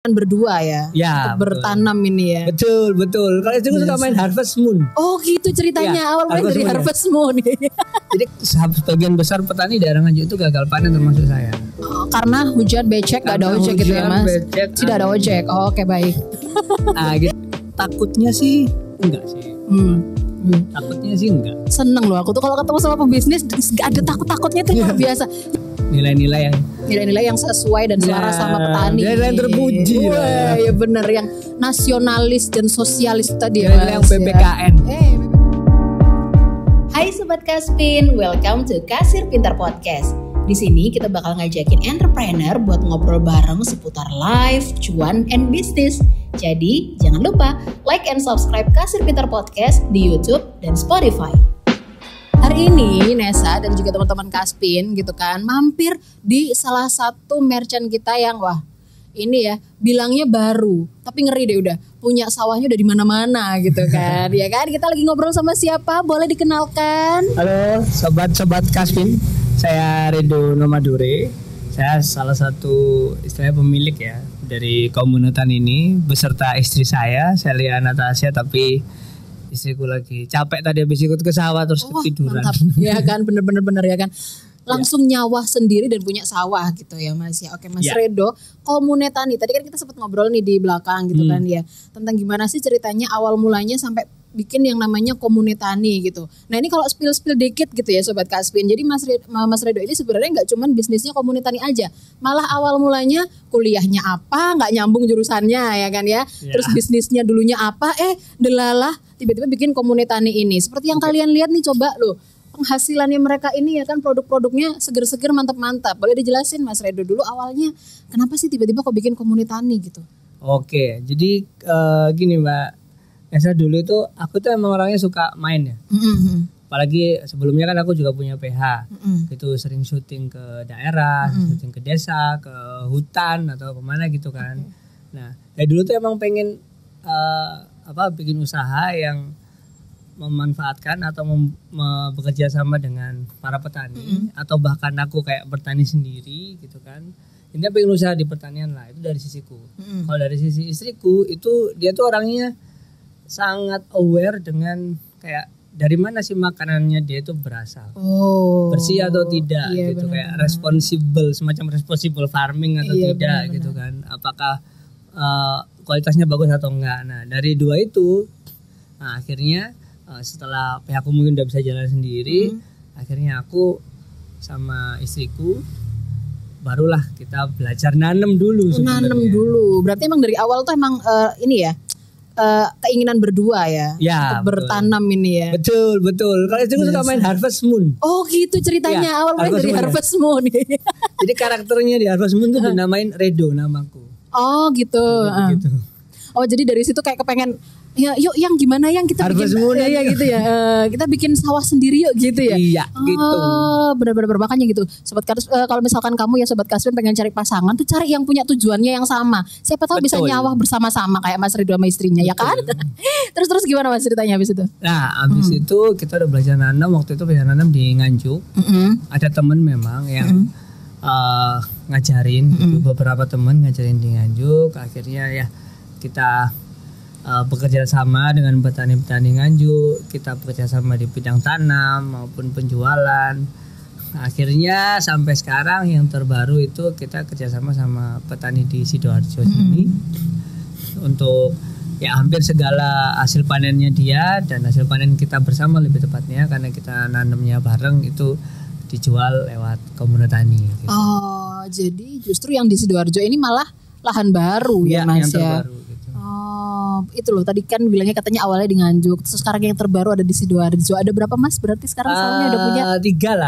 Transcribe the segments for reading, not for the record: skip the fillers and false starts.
Berdua ya, ya untuk bertanam ini ya. Betul. Kalau itu suka main Harvest Moon. Oh gitu ceritanya, Ya, awal mulai dari Harvest Moon. Jadi sebagian besar petani daerah Nganjuk itu gagal panen termasuk saya. Karena hujan becek, gak ada ojek gitu ya mas? Becek, tidak ada ojek. Oh, oke, baik. Nah gitu. Takutnya sih enggak sih. Takutnya sih enggak. Seneng loh aku tuh kalau ketemu sama pebisnis gak ada takutnya itu luar biasa. Nilai-nilai yang sesuai dan selaras sama petani. Nilai yang terpuji. Wah, ya bener, yang nasionalis dan sosialis tadi ya, yang PPKN. Hai Sobat Kaspin, welcome to Kasir Pintar Podcast. Di sini kita bakal ngajakin entrepreneur buat ngobrol bareng seputar life, cuan, and bisnis. Jadi jangan lupa like and subscribe Kasir Pintar Podcast di YouTube dan Spotify. Hari ini Nesa dan juga teman-teman Kaspin gitu kan mampir di salah satu merchant kita yang wah ini ya bilangnya baru tapi ngeri deh, udah punya sawahnya udah di mana-mana gitu kan. Ya kan, kita lagi ngobrol sama siapa? Boleh dikenalkan? Halo sobat-sobat Kaspin, saya Redo Nomadure. Saya salah satu istilahnya pemilik ya dari komunitas ini beserta istri saya Celia Natasha, tapi istriku lagi capek tadi habis ikut ke sawah terus ketiduran. Mantap. Ya kan, bener ya kan. Langsung nyawah sendiri dan punya sawah gitu ya Mas ya. Oke Mas Redo, Komunetani. Tadi kan kita sempat ngobrol nih di belakang gitu kan ya. Tentang gimana sih ceritanya awal mulanya sampai bikin yang namanya Komunetani gitu. Nah ini kalau spill dikit gitu ya Sobat Kaspin. Jadi Mas Redo ini sebenarnya nggak cuma bisnisnya Komunetani aja. Malah awal mulanya kuliahnya apa, nggak nyambung jurusannya ya kan ya. Terus bisnisnya dulunya apa, delalah tiba-tiba bikin Komunetani ini. Seperti yang kalian lihat nih, coba loh. Penghasilannya mereka ini ya kan, produk-produknya seger-seger, mantap-mantap. Boleh dijelasin Mas Redo dulu awalnya kenapa sih tiba-tiba kok bikin Komunetani gitu? Oke, jadi gini Mbak Esa, dulu itu aku tuh emang orangnya suka main ya. Apalagi sebelumnya kan aku juga punya PH. Itu sering syuting ke daerah, syuting ke desa, ke hutan atau kemana gitu kan. Nah, dari dulu tuh emang pengen bikin usaha yang memanfaatkan atau bekerja sama dengan para petani atau bahkan aku kayak bertani sendiri gitu kan. Intinya pengen usaha di pertanian lah, itu dari sisiku. Kalau dari sisi istriku itu dia tuh orangnya sangat aware dengan kayak dari mana sih makanannya dia itu berasal. Bersih atau tidak gitu, kayak responsible, semacam responsible farming atau tidak gitu kan. Apakah kualitasnya bagus atau enggak. Nah, dari dua itu akhirnya setelah pihakku mungkin udah bisa jalan sendiri, akhirnya aku sama istriku barulah kita belajar nanam dulu. Berarti emang dari awal tuh emang ini ya keinginan berdua ya untuk bertanam ini ya. Betul. Kalau itu suka main Harvest Moon. Oh gitu ceritanya, awal mulai dari Harvest Moon. Jadi karakternya di Harvest Moon tuh dinamain Redo namaku. Oh gitu. Oh jadi dari situ kayak kepengen ya yuk yang gimana yang kita Harvest bikin Moon ya gitu ya. Kita bikin sawah sendiri yuk gitu ya. Iya gitu. Benar-benar makanya gitu. Sobat Kaspin, kalau misalkan kamu ya Sobat Kaspin pengen cari pasangan tuh cari yang punya tujuannya yang sama. Siapa tahu bisa nyawah bersama-sama kayak Mas Ridho sama istrinya. Ya kan? Terus gimana Mas ceritanya habis itu? Nah habis itu kita udah belajar nanam. Waktu itu belajar nanam di Nganjuk. Ada temen memang yang ngajarin gitu, beberapa temen ngajarin di Nganjuk. Akhirnya ya kita bekerja sama dengan petani-petani Nganjuk, kita bekerja sama di bidang tanam maupun penjualan. Akhirnya sampai sekarang yang terbaru itu kita kerjasama sama petani di Sidoarjo sini untuk ya hampir segala hasil panennya dia dan hasil panen kita bersama lebih tepatnya karena kita nanamnya bareng itu dijual lewat Komunetani gitu. Oh, jadi justru yang di Sidoarjo ini malah lahan baru ya Mas yang terbaru. Itu loh tadi kan bilangnya katanya awalnya di Nganjuk, terus sekarang yang terbaru ada di Sidoarjo. Ada berapa Mas? Berarti sekarang sawahnya udah punya tiga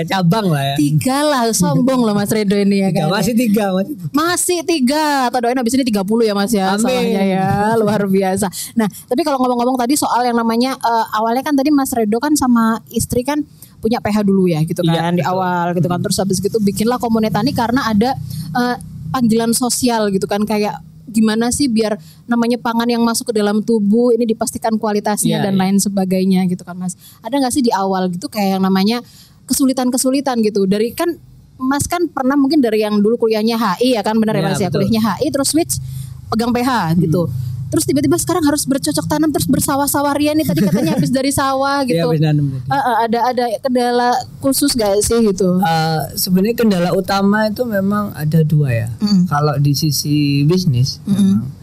cabang lah ya. 3 lah, sombong loh Mas Redo ini ya kan. Masih 3. Atau doain habis ini 30 ya Mas ya. Amin. Sawahnya ya, luar biasa. Nah, tapi kalau ngomong-ngomong tadi soal yang namanya awalnya kan tadi Mas Redo kan sama istri kan punya PH dulu ya gitu kan di awal gitu kan. Terus habis gitu bikinlah Komunetani karena ada panggilan sosial gitu kan, kayak gimana sih biar namanya pangan yang masuk ke dalam tubuh ini dipastikan kualitasnya dan lain sebagainya gitu kan Mas. Ada nggak sih di awal gitu kayak yang namanya kesulitan gitu dari kan Mas kan pernah mungkin dari yang dulu kuliahnya HI ya kan, benar ya Mas ya, betul. kuliahnya HI terus switch pegang PH gitu. Terus tiba-tiba sekarang harus bercocok tanam terus bersawah-sawah Rian nih tadi katanya habis dari sawah gitu. Iya, habis nanam tadi. Ada kendala khusus gak sih gitu? Sebenarnya kendala utama itu memang ada dua ya. Kalau di sisi bisnis memang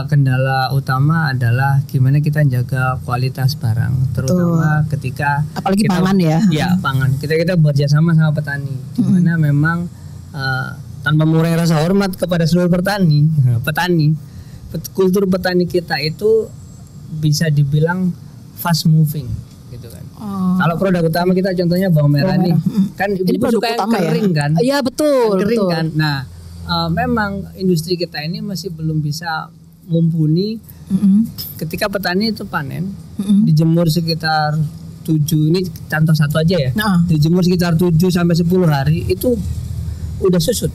kendala utama adalah gimana kita jaga kualitas barang, terutama ketika apalagi kita, pangan ya. Ya pangan. Kita bekerja sama petani, dimana memang tanpa mengurangi rasa hormat kepada seluruh petani, kultur petani kita itu bisa dibilang fast moving, gitu kan. Kalau produk utama kita contohnya bawang merah nih, kan ibu suka yang kering ya? Kan? Iya betul. Kering betul. kan. Nah, memang industri kita ini masih belum bisa mumpuni ketika petani itu panen dijemur sekitar 7, ini contoh satu aja ya, dijemur sekitar 7 sampai 10 hari itu udah susut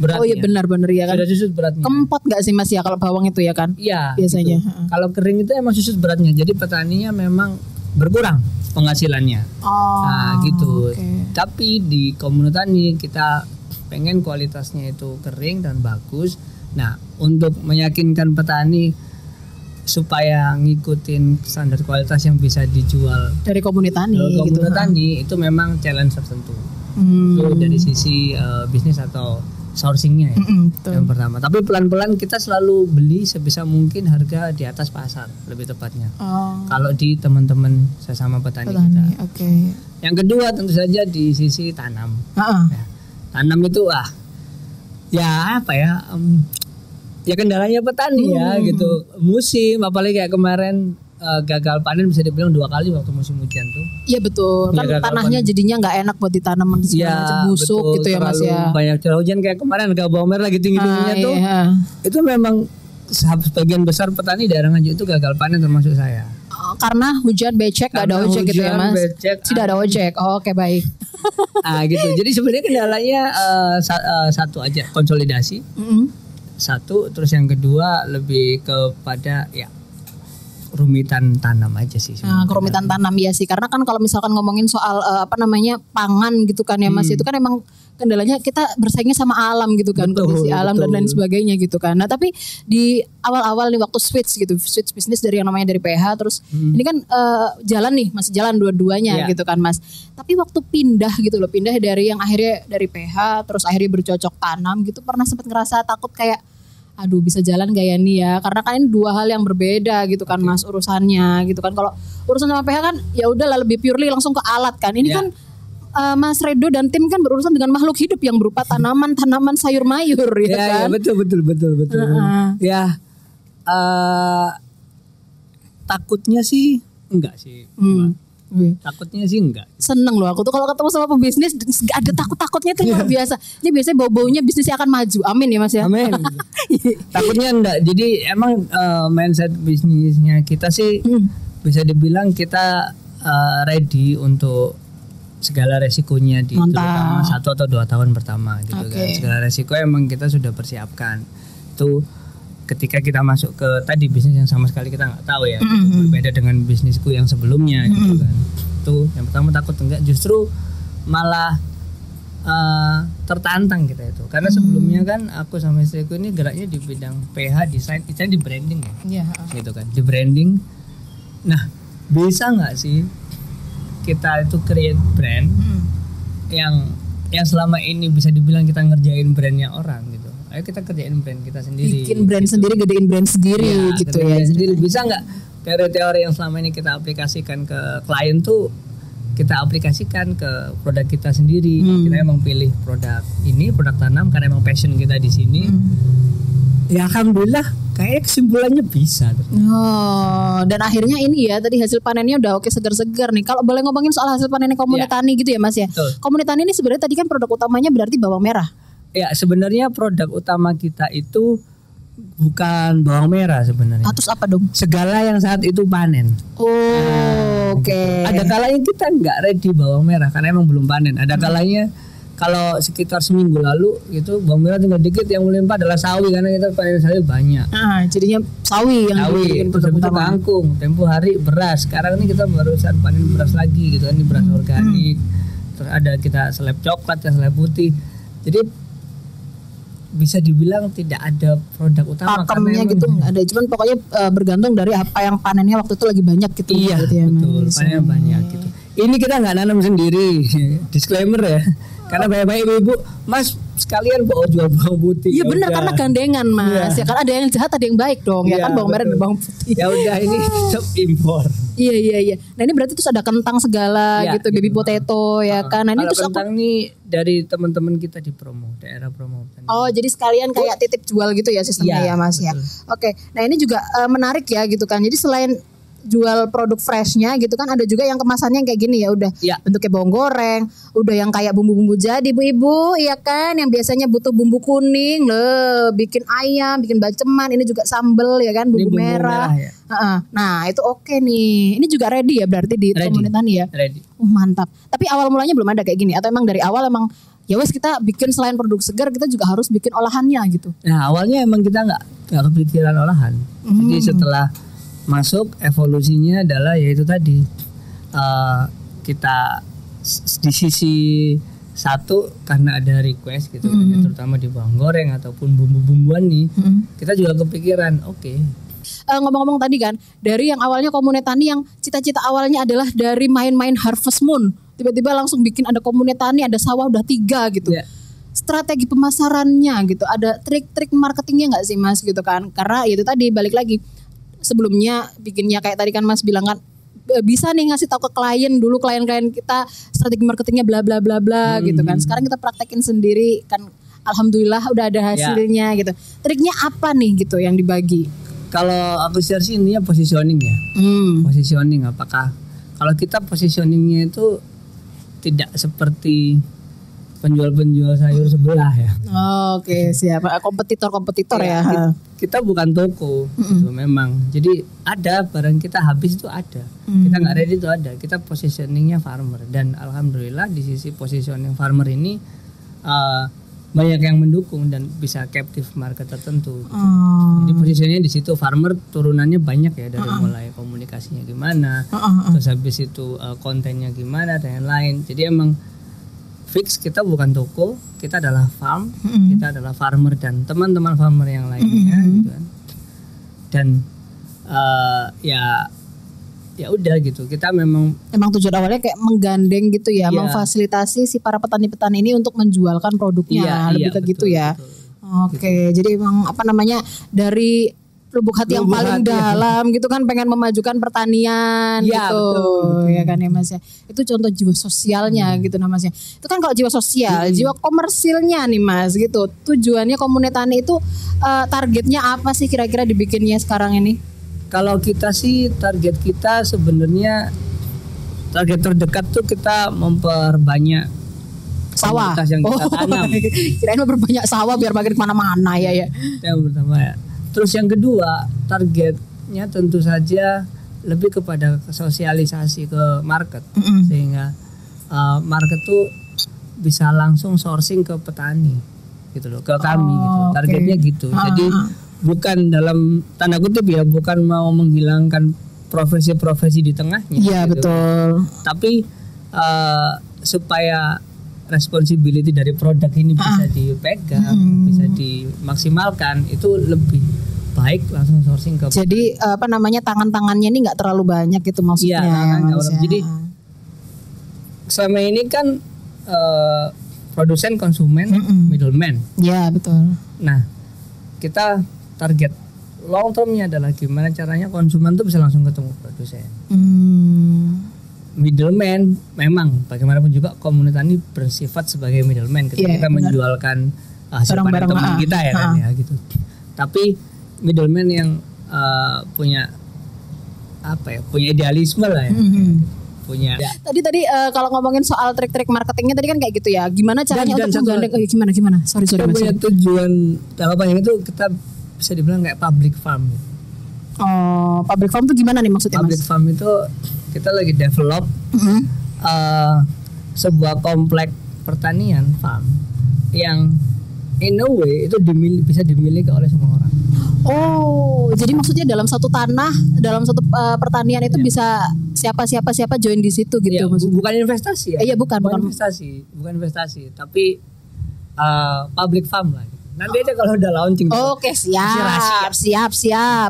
beratnya. Oh iya benar-benar ya kan. Sudah susut beratnya. Kempot nggak sih Mas ya kalau bawang itu ya kan? Iya. Biasanya. Gitu. Kalau kering itu emang susut beratnya. Jadi petaninya memang berkurang penghasilannya. Nah gitu. Okay. Tapi di komunitani kita pengen kualitasnya itu kering dan bagus. Nah, untuk meyakinkan petani supaya ngikutin standar kualitas yang bisa dijual dari komunitani gitu. Komunitani itu memang challenge tertentu. Itu dari sisi bisnis atau sourcingnya ya. Yang pertama. Tapi pelan-pelan kita selalu beli sebisa mungkin harga di atas pasar, lebih tepatnya. Kalau di teman-teman sesama petani kita. Okay. Yang kedua tentu saja di sisi tanam. Ya, tanam itu ya apa ya? Ya kendalanya petani ya gitu, musim apalagi kayak kemarin gagal panen bisa dibilang 2 kali waktu musim hujan tuh. Iya betul, kan tanahnya panen. Jadinya nggak enak buat ditanam, segala busuk betul, gitu ya Mas ya. Banyak curah hujan kayak kemarin harga bawang merah lagi tinggi-tingginya tuh. Iya. Itu memang sebagian besar petani daerah Nganjuk itu gagal panen termasuk saya. Karena hujan becek, nggak ada ojek gitu ya Mas. Tidak ada ojek. Oke baik. Gitu. Jadi sebenarnya kendalanya satu aja, konsolidasi. Satu, terus yang kedua lebih kepada ya kerumitan tanam aja sih. Kerumitan tanam ya sih, karena kan kalau misalkan ngomongin soal pangan gitu kan ya Mas, itu kan emang kendalanya kita bersaingnya sama alam gitu kan, kondisi alam dan lain sebagainya gitu kan. Nah tapi di awal-awal nih waktu switch bisnis dari yang namanya dari PH terus ini kan jalan nih, masih jalan dua-duanya gitu kan Mas. Tapi waktu pindah dari yang akhirnya dari PH terus akhirnya bercocok tanam gitu, pernah sempat ngerasa takut kayak aduh bisa jalan gak ya nih ya, karena kan ini dua hal yang berbeda gitu kan Mas urusannya gitu kan. Kalau urusan sama PH kan ya udahlah lebih purely langsung ke alat kan, ini kan Mas Redo dan tim kan berurusan dengan makhluk hidup yang berupa tanaman sayur mayur ya kan. Ya betul. Ya takutnya sih enggak sih. Takutnya sih enggak. Seneng loh aku tuh kalau ketemu sama pembisnis ada takut-takutnya tuh luar biasa. Ini biasanya bau-baunya bisnisnya akan maju. Amin ya Mas ya. Amin. Takutnya enggak. Jadi emang mindset bisnisnya kita sih bisa dibilang kita ready untuk segala resikonya di terutama 1 atau 2 tahun pertama gitu kan. Segala resiko emang kita sudah persiapkan. Itu ketika kita masuk ke tadi bisnis yang sama sekali kita nggak tahu ya, berbeda dengan bisnisku yang sebelumnya gitu kan. Itu yang pertama takut enggak, justru malah tertantang kita itu. Karena sebelumnya kan aku sama istriku ini geraknya di bidang PH, desain, di branding ya. Gitu kan, di branding. Nah, bisa nggak sih kita itu create brand yang selama ini bisa dibilang kita ngerjain brandnya orang gitu. Ayo kita kerjain brand kita sendiri. Bikin brand gitu. Sendiri, gedein brand sendiri gitu ya. Sendiri bisa nggak teori-teori yang selama ini kita aplikasikan ke klien tuh kita aplikasikan ke produk kita sendiri. Kita emang pilih produk ini, produk tanam karena emang passion kita di sini. Ya alhamdulillah kayak kesimpulannya bisa. Dan akhirnya ini ya tadi hasil panennya udah oke, segar-segar nih. Kalau boleh ngomongin soal hasil panennya komunitani gitu ya Mas ya. Komunitani ini sebenarnya tadi kan produk utamanya berarti bawang merah. Ya sebenarnya produk utama kita itu bukan bawang merah sebenarnya. Terus apa dong? Segala yang saat itu panen. Oke. Ada kalanya kita nggak ready bawang merah karena emang belum panen. Ada kalanya kalau sekitar seminggu lalu gitu bawang merah tinggal dikit, yang melimpah adalah sawi karena kita panen sawi banyak. Jadinya sawi yang bikin produk utama. Kangkung, tempo hari beras. Sekarang ini kita barusan panen beras lagi gitu kan, ini beras organik. terus ada kita seleb coklat, seleb putih. Jadi bisa dibilang tidak ada produk utama pakemnya gitu nggak ada, cuman pokoknya bergantung dari apa yang panennya waktu itu lagi banyak gitu. Iya gitu ya, betul, panennya banyak gitu. Ini kita nggak nanam sendiri, disclaimer ya. Karena banyak ibu-ibu, Mas sekalian bawa jual bawang putih. Iya benar, karena gandengan Mas. Ya kan ada yang jahat, ada yang baik dong. Ya kan bawang merah dan bawang putih. Ya udah ini stop impor. Iya. Nah ini berarti terus ada kentang segala gitu, baby potato ya kan. Nah ini terus kentang nih dari teman-teman kita di promo, daerah promo. Oh jadi sekalian kayak titip jual gitu ya sistemnya ya Mas betul. Ya. Oke. Nah ini juga menarik ya gitu kan. Jadi selain jual produk freshnya gitu kan, ada juga yang kemasannya yang kayak gini ya udah bentuknya bawang goreng, udah yang kayak bumbu-bumbu jadi ibu-ibu ya kan, yang biasanya butuh bumbu kuning loh, bikin ayam, bikin baceman, ini juga sambel ya kan, bumbu merah ya. Nah itu oke nih, ini juga ready ya berarti di komunitas ya. Ready. Mantap. Tapi awal mulanya belum ada kayak gini atau emang dari awal emang ya wes kita bikin selain produk segar kita juga harus bikin olahannya gitu? Nah awalnya emang kita nggak kepikiran olahan, jadi setelah masuk evolusinya adalah yaitu tadi kita di sisi satu karena ada request gitu terutama di bawang goreng ataupun bumbu-bumbuan nih kita juga kepikiran ngomong-ngomong tadi kan dari yang awalnya komunitani yang cita-cita awalnya adalah dari main-main Harvest Moon tiba-tiba langsung bikin ada komunitani, ada sawah udah 3 gitu. Strategi pemasarannya gitu, ada trik-trik marketingnya nggak sih Mas gitu kan, karena itu tadi balik lagi sebelumnya bikinnya kayak tadi kan Mas bilang kan bisa nih ngasih tahu ke klien kita strategi marketingnya bla bla bla bla gitu kan. Sekarang kita praktekin sendiri kan, alhamdulillah udah ada hasilnya gitu. Triknya apa nih gitu yang dibagi? Kalau aku share sih intinya positioning ya. Positioning, apakah kalau kita positioningnya itu tidak seperti penjual-penjual sayur sebelah ya. Oke, siap. Kompetitor ya. Kita bukan toko gitu memang. Jadi ada barang kita habis itu ada. Kita nggak ready itu ada. Kita positioningnya farmer dan alhamdulillah di sisi positioning farmer ini banyak yang mendukung dan bisa captive market tertentu. Gitu. Jadi positioningnya di situ farmer turunannya banyak ya dari mulai komunikasinya gimana, terus habis itu kontennya gimana dan lain-lain. Jadi emang fix kita bukan toko, kita adalah farm, kita adalah farmer dan teman-teman farmer yang lainnya gitu kan. Dan ya udah gitu. Kita memang tujuan awalnya kayak menggandeng gitu ya, memfasilitasi si para petani-petani ini untuk menjualkan produknya, lebih ke betul, gitu ya. Oke, jadi emang dari lubuk hati yang paling dalam gitu kan, pengen memajukan pertanian gitu. Betul. Ya kan ya Mas ya. Itu contoh jiwa sosialnya gitu namanya. Itu kan kalau jiwa sosial, jiwa komersilnya nih Mas gitu. Tujuannya komunitani itu targetnya apa sih kira-kira dibikinnya sekarang ini? Kalau kita sih target kita sebenarnya target terdekat tuh kita memperbanyak sawah yang kita tanam. Kirain memperbanyak sawah biar makin kemana-mana ya. Yang pertama ya. Terus yang kedua targetnya tentu saja lebih kepada sosialisasi ke market sehingga market tuh bisa langsung sourcing ke petani gitu loh, ke kami gitu. Targetnya gitu. Jadi bukan dalam tanda kutip ya, bukan mau menghilangkan profesi-profesi di tengahnya. Iya gitu. Betul. Tapi supaya responsibility dari produk ini bisa dipegang, bisa dimaksimalkan, itu lebih baik langsung sourcing ke. Jadi tangan-tangannya ini nggak terlalu banyak gitu maksudnya. Jadi selama ini kan produsen, konsumen, middleman. Iya betul. Nah kita target long termnya adalah gimana caranya konsumen tuh bisa langsung ketemu produsen. Middleman memang bagaimanapun juga komunitas ini bersifat sebagai middleman ketika kita menjualkan hasil panen teman kita ya kan ya gitu. Tapi middleman yang punya idealisme lah ya. Punya. Tadi kalau ngomongin soal trik-trik marketingnya tadi kan kayak gitu ya. Gimana caranya untuk menggandeng? Gimana? Sorry. Kita punya tujuan jangka panjang itu kita bisa dibilang kayak public farm. Oh, public farm itu gimana nih maksudnya? Public farm itu kita lagi develop sebuah komplek pertanian farm yang in a way itu bisa dimiliki oleh semua orang. Oh, jadi maksudnya dalam satu tanah, dalam satu pertanian itu bisa siapa join di situ gitu Iya, maksudnya. bukan investasi ya. Iya, bukan bukan investasi, tapi public farm lah. Nanti aja kalau udah launching. Oke, siap.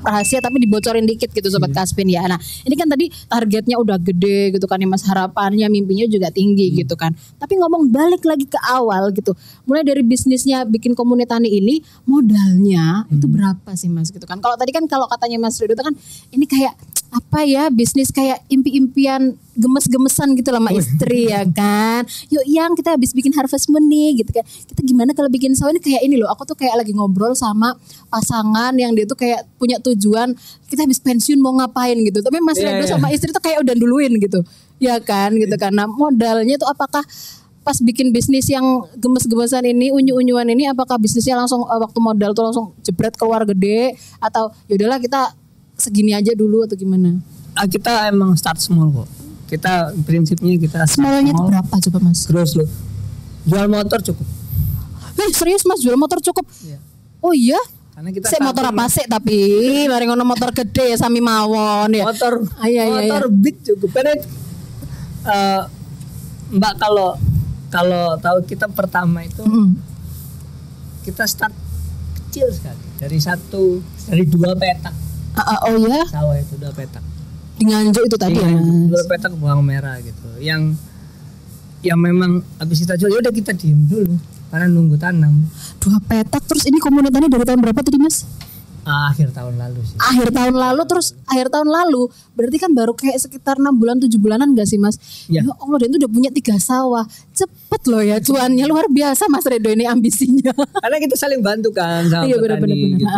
Rahasia tapi dibocorin dikit gitu Sobat Kaspin ya. Nah, ini kan tadi targetnya udah gede gitu kan ya Mas, harapannya, mimpinya juga tinggi gitu kan. Tapi ngomong balik lagi ke awal gitu. Mulai dari bisnisnya bikin Komunitani ini, modalnya itu berapa sih Mas gitu kan. Kalau tadi kan kalau katanya Mas Ridho itu kan ini kayak apa ya, bisnis kayak impi-impian gemes-gemesan gitu lah sama istri ya kan. Yuk yang kita habis bikin Harvest Moon nih gitu kan. Kita gimana kalau bikin sawah ini kayak ini loh. Aku tuh kayak lagi ngobrol sama pasangan yang dia tuh kayak punya tujuan kita habis pensiun mau ngapain gitu. Tapi Mas Ridho sama istri tuh kayak udah duluin gitu. Ya kan gitu kan. Nah, modalnya tuh apakah pas bikin bisnis yang gemes-gemesan ini, unyu-unyuan ini, apakah bisnisnya langsung waktu modal tuh langsung jebret keluar gede atau yaudahlah kita segini aja dulu atau gimana? Kita emang start small kok. Kita prinsipnya kita smallnya tuh berapa coba Mas? Terus lo jual motor cukup. Serius Mas, jual motor cukup? Iya. Oh iya? Karena kita motor apa sih tapi mari ngono motor gede sami mawon ya. Motor iya. big cukup. Karena Mbak kalau tahu kita pertama itu kita start kecil sekali dari 2 petak. Oh ya? Sawah itu 2 petak. Di Nganjuk itu tadi ya Mas? 2 petak bawang merah gitu. Yang memang habis kita jual ya udah kita diem dulu karena nunggu tanam. 2 petak terus ini Komunitani dari tahun berapa tadi Mas? Akhir tahun lalu sih. Akhir tahun lalu berarti kan baru kayak sekitar 6 bulan 7 bulanan gak sih Mas? Ya Allah, dan itu udah punya 3 sawah. Cepet loh ya cuannya, luar biasa Mas Ridho ini ambisinya. Karena kita saling bantu kan sama petani gitu.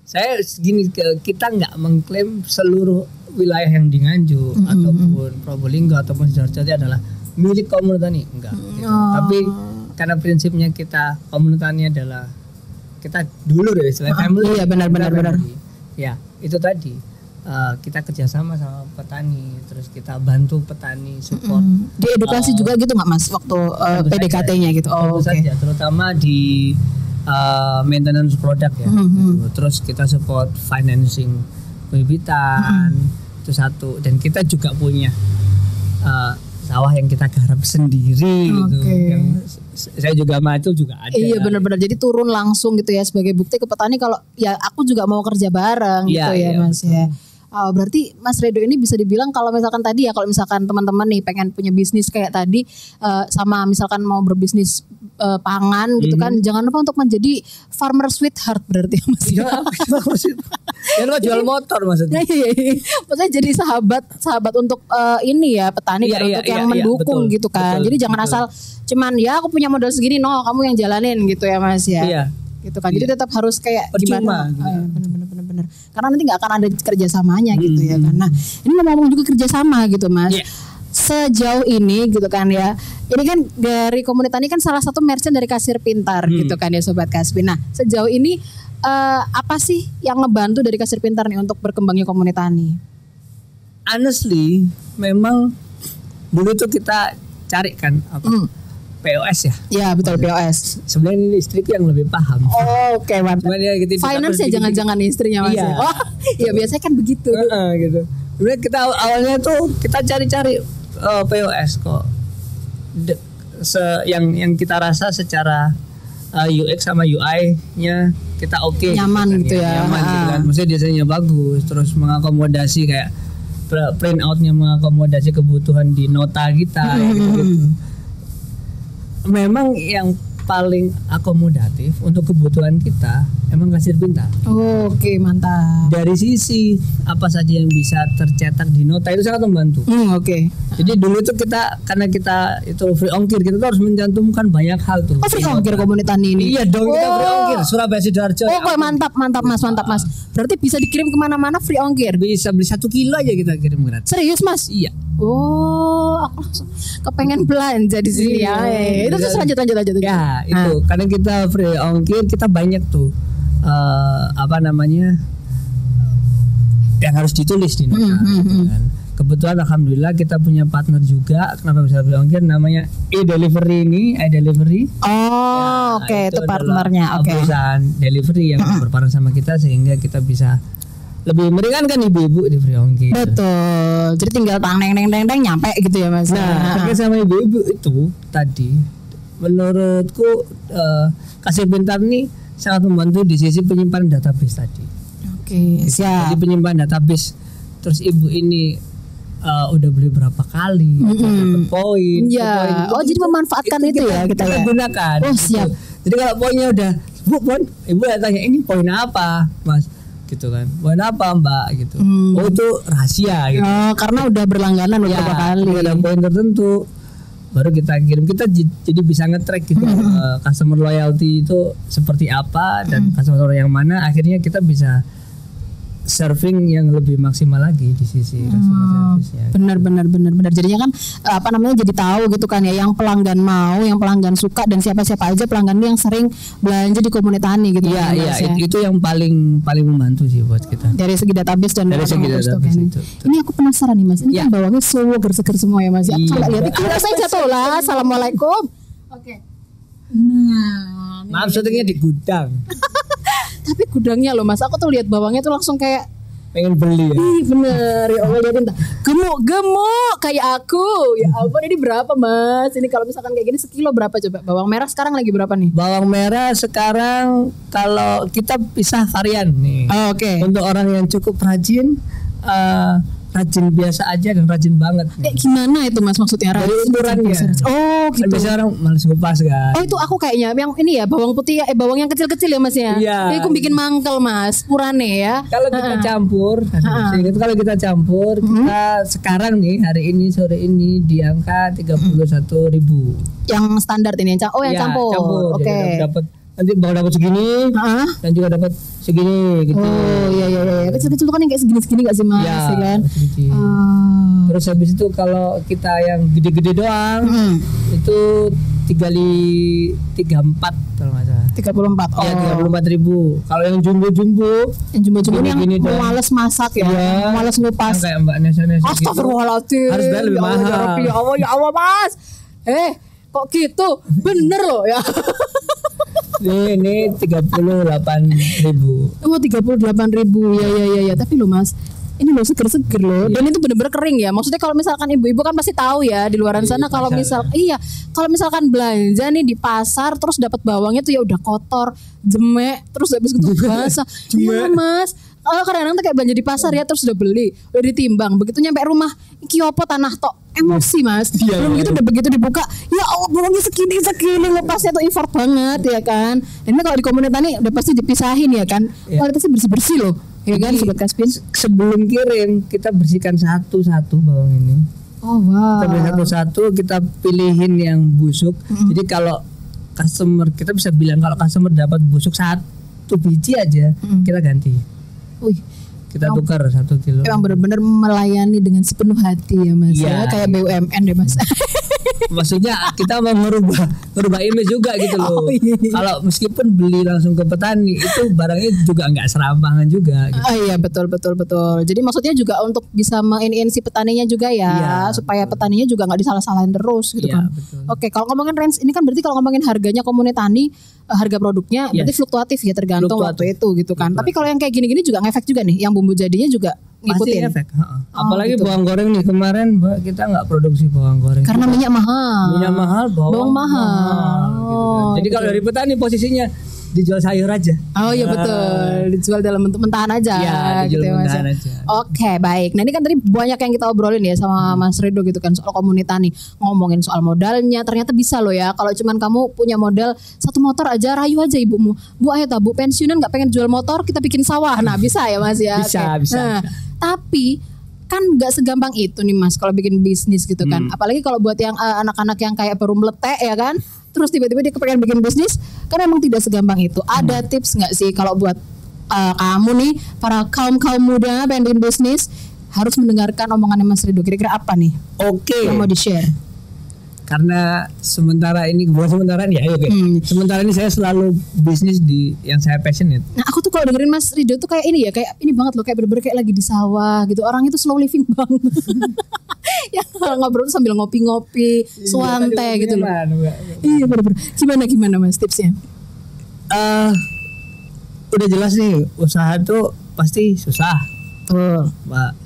Saya segini, kita nggak mengklaim seluruh wilayah yang di Nganjuk ataupun Probolinggo ataupun Sidoarjo adalah milik Komunitani, enggak gitu. Tapi karena prinsipnya kita Komunitani adalah kita dulu deh selain family. Iya benar. Ya itu tadi kita kerjasama sama petani, terus kita bantu petani support. Diedukasi juga gitu nggak Mas waktu PDKT-nya gitu? Oh oke. Terutama di maintenance product ya. Gitu. Terus kita support financing pembibitan itu satu, dan kita juga punya sawah yang kita garap sendiri gitu. Yang saya juga macul juga ada. Iya benar-benar, jadi turun langsung gitu ya sebagai bukti ke petani kalau ya aku juga mau kerja bareng gitu ya Mas betul. Ya. Berarti Mas Ridho ini bisa dibilang kalau misalkan tadi ya, kalau misalkan teman-teman nih pengen punya bisnis kayak tadi sama misalkan mau berbisnis pangan gitu kan, jangan lupa untuk menjadi farmer sweetheart berarti Mas. Iya, jangan jual motor maksudnya. Iya. Maksudnya jadi sahabat untuk ini ya petani untuk yang mendukung betul, gitu kan. Jadi jangan asal cuman ya aku punya modal segini, no kamu yang jalanin gitu ya Mas ya. Iya. Gitu kan. Jadi tetap harus kayak percuma, gimana? Bener. Karena nanti nggak akan ada kerjasamanya gitu ya kan. Nah ini ngomong juga kerjasama gitu Mas. Yeah. Sejauh ini gitu kan ya, ini kan dari Komunitani kan salah satu merchant dari Kasir Pintar gitu kan ya Sobat Kaspin. Nah sejauh ini apa sih yang ngebantu dari Kasir Pintar nih untuk berkembangnya Komunitani? Honestly, memang dulu tuh kita cari kan POS ya. Iya betul, POS. Sebenarnya ini istriku yang lebih paham. Oh, oke mantap. Gitu, finance ya jangan-jangan istrinya Mas. Iya. Oh, iya biasanya kan begitu. Gitu. Sebenarnya kita awalnya tuh kita cari-cari POS kok. Yang kita rasa secara UX sama UI-nya kita oke. Nyaman gitu ya. Nyaman gitu kan. Maksudnya desainnya bagus, terus mengakomodasi kayak print out-nya mengakomodasi kebutuhan di nota kita gitu. Memang yang paling akomodatif untuk kebutuhan kita emang Kasir Pintar. Oke, mantap. Dari sisi apa saja yang bisa tercetak di nota itu sangat membantu. Oke. Jadi dulu itu karena kita itu free ongkir, kita tuh harus mencantumkan banyak hal tuh. Oh, free ongkir Komunitani ini. Iya dong, kita free ongkir Surabaya Sidoarjo. Oh, mantap Mas. Berarti bisa dikirim kemana-mana free ongkir. Bisa beli 1 kilo aja kita kirim gratis. Serius Mas? Iya. Oh, aku langsung kepengen belanja di sini ya. Itu terus lanjut. Ya, itu karena kita free ongkir, kita banyak tuh yang harus ditulis di nota. Kan. Kebetulan alhamdulillah kita punya partner juga. Kenapa bisa free ongkir? Namanya iDelivery ini, iDelivery. Oh, oke, itu partnernya. Perusahaan delivery yang berpartner sama kita sehingga kita bisa lebih meringankan ibu-ibu di free ongkir. Betul. Jadi tinggal tang neng nyampe gitu ya Mas. Nah, terkait sama ibu-ibu itu tadi, menurutku Kasir Pintar nih sangat membantu di sisi penyimpanan database tadi. Oke, siap. Jadi penyimpanan database, terus ibu ini udah beli berapa kali, dapat poin. Iya. Oh, jadi memanfaatkan itu ya kita ya. Gunakan. Oh, siap. Jadi kalau poinnya udah, ibu tanya ini poin apa, Mas? Gitu kan, poin apa Mbak gitu. Oh itu rahasia gitu. Oh, karena udah berlangganan beberapa kali. Ada poin tertentu baru kita kirim, kita jadi bisa nge-track gitu customer loyalty itu seperti apa dan customer yang mana, akhirnya kita bisa serving yang lebih maksimal lagi di sisi customer service-nya. Benar. Jadinya kan jadi tahu gitu kan ya, yang pelanggan mau, yang pelanggan suka, dan siapa aja pelanggan yang sering belanja di Komunitani gitu. Iya, itu yang paling membantu sih buat kita. Dari segi database dan dari segi database itu. Ini aku penasaran nih Mas. Ini kan bawangnya seger semua ya Mas. Ya, coba lihat. Kira saya jatuh lah. Assalamualaikum. Oke. Nah, maaf syutingnya di gudang. Tapi gudangnya loh Mas, aku tuh lihat bawangnya tuh langsung kayak pengen beli ya. Ih bener, ya Allah liatin gemuk kayak aku. Ya ampun, ini berapa Mas? Ini kalau misalkan kayak gini sekilo berapa coba? Bawang merah sekarang lagi berapa nih? Bawang merah sekarang kalau kita pisah varian nih. Oh, oke. Untuk orang yang cukup rajin, rajin biasa aja dan rajin banget. Gimana itu Mas maksudnya? Dari ukurannya. Oh gitu. Biasanya orang males ngupas kan. Oh itu aku kayaknya yang ini ya, bawang putih ya, bawang yang kecil-kecil ya Mas ya. Iya. Jadi aku bikin mangkel Mas, ukurannya ya. Kalau kita campur, kita sekarang nih hari ini sore ini di angka 31.000. Yang standar ini yang campur. Oke. Nanti bakal dapat segini, dan juga dapat segini gitu. Oh iya. Kecil-kecil tuh kan yang kayak segini-segini nggak sih Mas? Ya, kan? Terus habis itu kalau kita yang gede-gede doang, itu 34 kalau nggak salah. 34. Iya 34.000. Kalau yang jumbo-jumbo yang males masak ya, males ngupas. Kayak Mbak Nesa gitu. Astagfirullahaladzim. Harus bayar lebih mahal. Ya Allah Mas. Kok gitu? Bener loh ya. Ini 38.000. Oh 38.000 ya. Tapi lo Mas, ini lo seger loh. Dan itu bener-bener kering ya. Maksudnya kalau misalkan ibu-ibu kan pasti tahu ya di luaran sana kalau misalkan belanja nih di pasar terus dapat bawangnya tuh ya udah kotor, jemek, terus habis itu basah. Iya Mas. Kadang-kadang tuh kayak belanja di pasar ya, terus udah beli, udah ditimbang, begitu nyampe rumah kiopo tanah tok, emosi Mas. Belum gitu udah begitu dibuka, ya Allah bawangnya segini lepasnya tuh effort banget ya kan. Ini kalau di Komunitani udah pasti dipisahin ya kan, kualitasnya bersih loh ya kan Sobat Kaspin. Sebelum kirim kita bersihkan satu-satu bawang ini. Oh wow. Kita beli satu-satu, kita pilihin yang busuk. Jadi kalau customer, kita bisa bilang kalau customer dapat busuk 1 biji aja, kita ganti. Wih, kita tukar 1 kilo. Emang benar-benar melayani dengan sepenuh hati ya Mas. Ya, kayak BUMN deh Mas. Maksudnya kita mau merubah image juga gitu loh. Kalau meskipun beli langsung ke petani itu barangnya juga nggak serampangan juga. Gitu. Iya betul. Jadi maksudnya juga untuk bisa mengin si petaninya juga ya, supaya petaninya juga nggak disalah-salahin terus gitu kan. Betul. Oke, kalau ngomongin range ini kan berarti kalau ngomongin harganya Komunitani, harga produknya berarti fluktuatif ya, tergantung waktu itu gitu kan. Tapi kalau yang kayak gini-gini juga ngefek juga nih, yang bumbu jadinya juga ngikutin. Pasti efek. Apalagi gitu. Bawang goreng nih kemarin kita nggak produksi bawang goreng. Karena minyak mahal, bawang mahal. Gitu kan. Jadi kalau dari petani posisinya dijual sayur aja. Oh iya betul, dijual dalam bentuk mentahan aja. Iya, dijual gitu mentahan aja. Oke, baik. Nah ini kan tadi banyak yang kita obrolin ya sama Mas Redo gitu kan soal Komunitani, ngomongin soal modalnya. Ternyata bisa loh ya, kalau cuman kamu punya modal 1 motor aja, rayu aja ibumu. Bu ayo bu pensiunan nggak pengen jual motor, kita bikin sawah. Nah bisa ya Mas ya. Bisa. Tapi kan nggak segampang itu nih Mas kalau bikin bisnis gitu kan. Apalagi kalau buat yang anak-anak yang kayak baru meletek ya kan, terus tiba-tiba dia kepengen bikin bisnis, kan emang tidak segampang itu. Ada tips nggak sih kalau buat kamu nih, para kaum muda pengen bikin bisnis, harus mendengarkan omongannya Mas Rido? Kira-kira apa nih? Oke. Yang mau di-share? Karena sementara ini sementara ini saya selalu bisnis di yang saya passionate. Nah aku tuh kalau dengerin Mas Rido tuh kayak ini ya, kayak ini banget loh, kayak bener-bener kayak lagi di sawah gitu. Orangnya tuh slow living banget. Ya ngobrol sambil ngopi-ngopi, suante gitu loh. Iya bener-bener. Gimana Mas tipsnya? Udah jelas nih, usaha tuh pasti susah. Betul.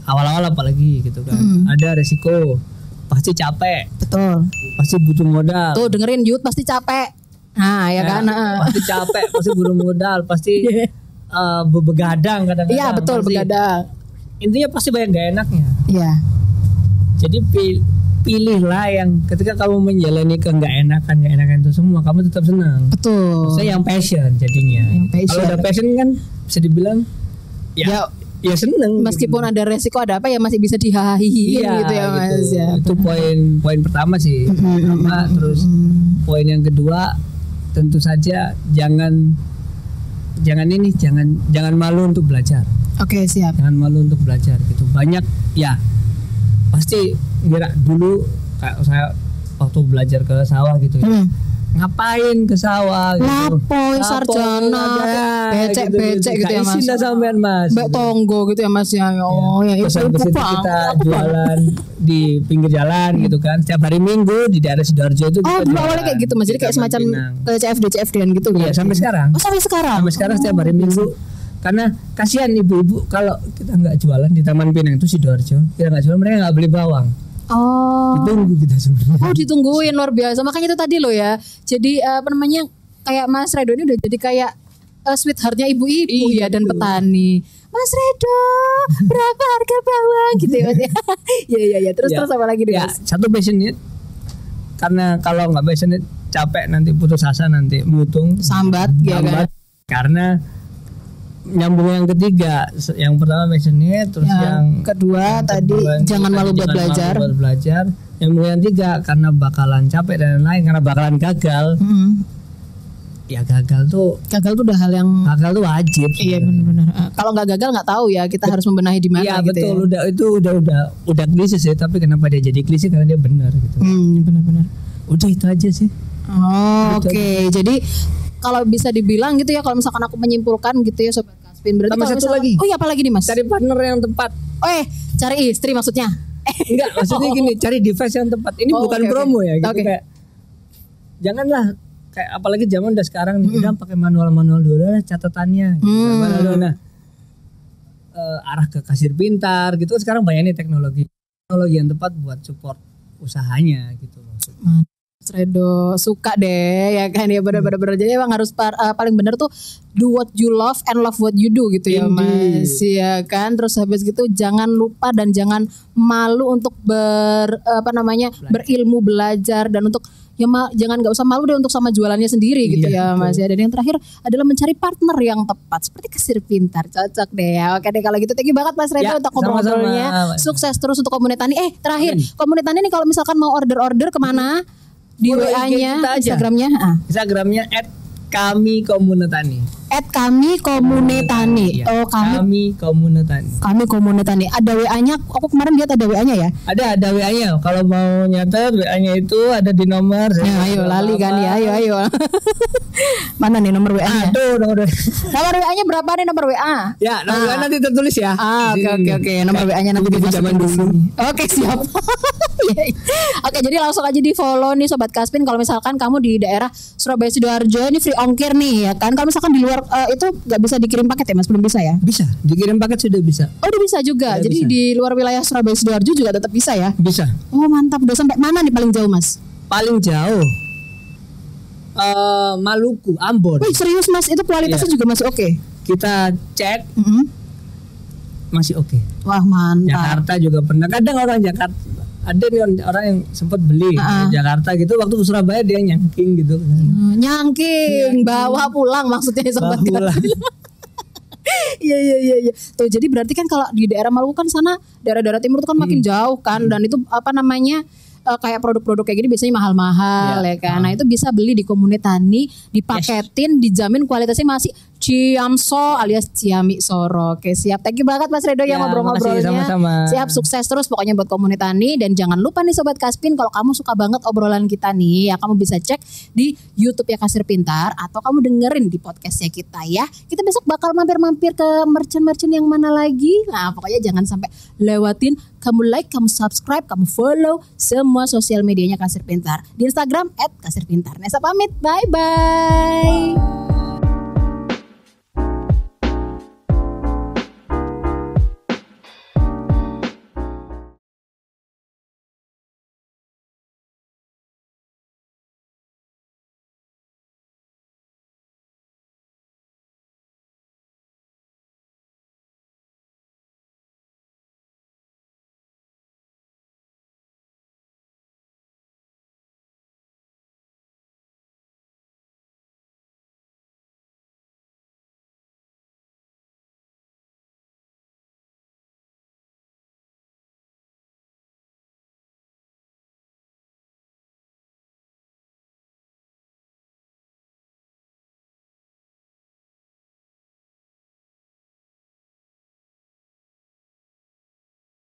Awal-awal apalagi gitu kan. Ada resiko, pasti capek. Betul. Pasti butuh modal. Tuh dengerin Yud, pasti capek. Nah, ya kan. Pasti capek, pasti butuh modal, pasti begadang kadang-kadang. Iya, betul, pasti. begadang. Intinya pasti banyak gak enaknya. Iya. Jadi pilihlah yang ketika kamu menjalani nggak enakan itu semua, kamu tetap senang. Betul. Saya yang passion jadinya. Kalau udah passion kan bisa dibilang ya seneng. Meskipun ada resiko ada apa ya masih bisa dihahihi gitu ya Mas gitu. ya. Itu poin pertama sih. Terus poin yang kedua tentu saja jangan malu untuk belajar. Oke, siap. Jangan malu untuk belajar gitu. Banyak ya pasti kira dulu kayak saya waktu belajar ke sawah gitu ya. Ngapain ke sawah gitu. Lapoy sarjana becek-becek gitu ya Mas. Isin sampean Mas. Mbak tonggo gitu ya Mas ya. Oh ya itu kita jualan di pinggir jalan gitu kan. Setiap hari Minggu di daerah Sidoarjo itu. Oh, dulu awalnya kayak gitu Mas. Jadi kayak semacam CFD-CFD-an gitu. Iya, sampai sekarang. Oh, sampai sekarang. Sampai sekarang setiap hari Minggu. Karena kasihan ibu-ibu kalau kita nggak jualan di Taman Pinang itu Sidoarjo, kita nggak jualan, mereka nggak beli bawang. Oh. Ditunggu kita sebenarnya. Oh, ditungguin luar biasa. Makanya itu tadi loh ya. Jadi kayak Mas Redo ini udah jadi kayak sweetheartnya ibu-ibu ya dan petani. Mas Redo, berapa harga bawang gitu ya Mas ya. Iya. Terus apa lagi nih Mas? Satu passionate. Karena kalau nggak passionate capek nanti putus asa, nanti mutung. Sambat ya kan. Karena nyambung yang ketiga, yang pertama passionate, terus yang kedua tadi jangan malu buat belajar. Yang tiga karena bakalan capek dan lain-lain, karena bakalan gagal. Ya gagal tuh udah hal yang gagal tuh wajib. Iya benar-benar. Kalau nggak gagal nggak tahu ya kita harus membenahi di mana ya, gitu. Iya betul, udah klise sih, tapi kenapa dia jadi klise karena dia benar gitu. Benar-benar. Udah itu aja sih. Oh, oke. Jadi kalau bisa dibilang gitu ya, kalau misalkan aku menyimpulkan gitu ya Sobat Kaspin, berarti tambah satu lagi. Oh iya, apa lagi nih Mas? Cari partner yang tepat. Cari istri maksudnya? Enggak, maksudnya gini, cari device yang tepat. Ini bukan promo ya gitu kayak. Janganlah kayak apalagi zaman udah sekarang nih, udah pakai manual dulu lah catatannya gitu. Nah, arah ke kasir pintar gitu. Sekarang banyak nih teknologi yang tepat buat support usahanya gitu maksudnya. Mas Redo suka deh ya kan ya, bener-bener jadi emang harus paling bener tuh do what you love and love what you do gitu ya Mas ya kan. Terus habis gitu jangan lupa dan jangan malu untuk berilmu, belajar, dan untuk jangan nggak usah malu deh untuk sama jualannya sendiri gitu ya Mas ya. Dan yang terakhir adalah mencari partner yang tepat seperti kasir pintar. Cocok deh ya. Oke deh kalau gitu, thank you banget Mas Redo untuk ngobrol-ngobrolnya. Sukses terus untuk Komunitani. Terakhir Komunitani nih kalau misalkan mau order kemana? Di WA-nya, Instagramnya? Instagramnya @kami_komunitani. @kami_komunitani. Oh, kami komunitani. Kami komunitani. Ada WA-nya. Aku kemarin lihat ada WA-nya ya. Ada WA-nya. Kalau mau nyatet WA-nya itu ada di nomor. Ayo lali kan ya. Ayo. Mana nih nomor WA-nya? Aduh, nomor WA-nya berapa nih nomor WA? Ya, nomor WA nanti tertulis ya. Oke. Nomor WA-nya nanti zaman dulu. Oke, siap. Oke, jadi langsung aja di follow nih Sobat Kaspin. Kalau misalkan kamu di daerah Surabaya Sidoarjo, ini free ongkir nih ya kan. Kalau misalkan di luar itu nggak bisa dikirim paket ya Mas, belum bisa ya? Bisa, dikirim paket sudah bisa. Oh, udah bisa juga. Sudah jadi bisa. Di luar wilayah Surabaya Sidoarjo juga tetap bisa ya? Bisa. Oh mantap. Udah sampai mana nih paling jauh Mas? Paling jauh Maluku, Ambon. Wih serius Mas, itu kualitasnya juga masih oke? Kita cek masih oke. Wah mantap. Jakarta juga pernah. Kadang orang Jakarta ada nih orang yang sempat beli di Jakarta gitu, waktu ke Surabaya dia nyangking gitu. Nyangking, bawa pulang maksudnya Sobat Kaspin. Iya. Tuh jadi berarti kan kalau di daerah Maluku kan sana daerah-daerah timur itu kan makin jauh kan, dan itu kayak produk-produk kayak gini biasanya mahal-mahal ya kan. Nah itu bisa beli di Komunitani, dipaketin, dijamin kualitasnya masih Ciamso alias Ciami Soro. Oke siap, thank you banget Mas Redo yang ngobrol-ngobrolnya. Sama-sama. Siap, sukses terus pokoknya buat Komunitani. Dan jangan lupa nih Sobat Kaspin, kalau kamu suka banget obrolan kita nih ya, kamu bisa cek di YouTube ya Kasir Pintar, atau kamu dengerin di podcastnya kita ya. Kita besok bakal mampir-mampir ke merchant-merchant yang mana lagi. Nah pokoknya jangan sampai lewatin. Kamu like, kamu subscribe, kamu follow semua sosial medianya Kasir Pintar. Di Instagram @kasirpintar. Nesa pamit, bye-bye.